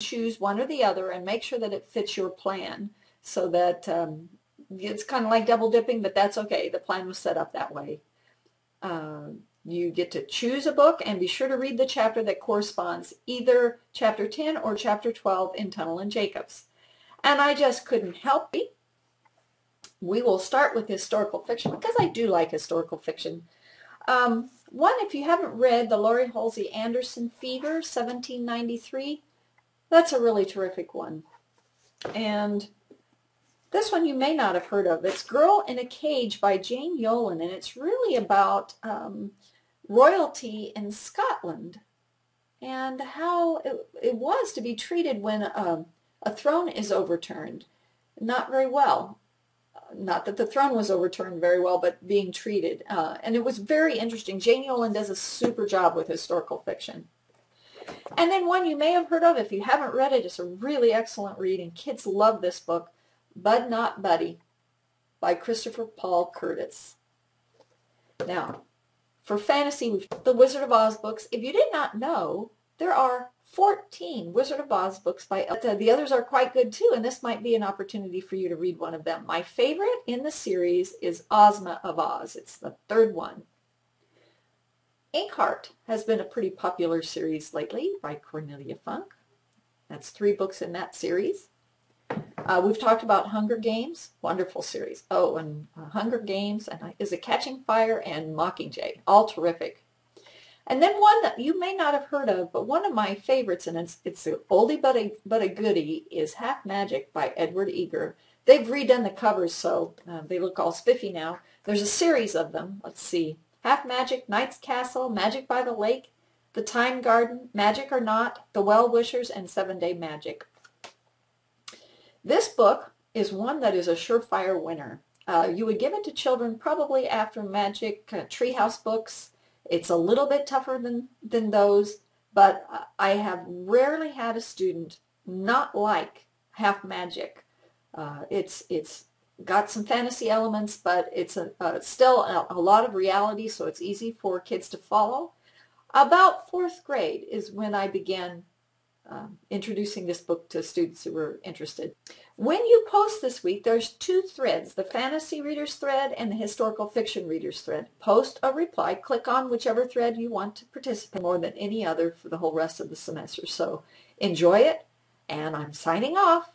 choose one or the other and make sure that it fits your plan so that it's kind of like double dipping, but that's okay. The plan was set up that way. You get to choose a book and be sure to read the chapter that corresponds, either chapter 10 or chapter 12 in Tunnel and Jacobs. And I just couldn't help it. We will start with historical fiction because I do like historical fiction. One, if you haven't read the Laurie Halsey Anderson Fever, 1793, that's a really terrific one. And this one you may not have heard of. It's Girl in a Cage by Jane Yolen, and it's really about royalty in Scotland and how it was to be treated when a throne is overturned. Not very well. Not that the throne was overturned very well, but being treated. And it was very interesting. Jane Yolen does a super job with historical fiction. And then one you may have heard of, if you haven't read it, it's a really excellent read, and kids love this book, Bud Not Buddy by Christopher Paul Curtis. Now, for fantasy, we've the Wizard of Oz books. If you did not know, there are 14 Wizard of Oz books by the others are quite good too, and this might be an opportunity for you to read one of them. My favorite in the series is Ozma of Oz. It's the third one. Inkheart has been a pretty popular series lately by Cornelia Funk. That's 3 books in that series. We've talked about Hunger Games, wonderful series. Oh, and Hunger Games, and Is It Catching Fire, and Mockingjay, all terrific. And then one that you may not have heard of, but one of my favorites, and it's an oldie but a goodie, is Half Magic by Edward Eger. They've redone the covers, so they look all spiffy now. There's a series of them. Let's see. Half Magic, Knight's Castle, Magic by the Lake, The Time Garden, Magic or Not, The Well-Wishers, and 7-Day Magic. This book is one that is a surefire winner. You would give it to children probably after Magic Treehouse books. It's a little bit tougher than those, but I have rarely had a student not like Half Magic. It's got some fantasy elements, but it's still a lot of reality, so it's easy for kids to follow. About 4th grade is when I began introducing this book to students who were interested. When you post this week, there's 2 threads, the fantasy readers thread and the historical fiction readers thread. Post a reply, click on whichever thread you want to participate more than any other for the whole rest of the semester. So enjoy it, and I'm signing off.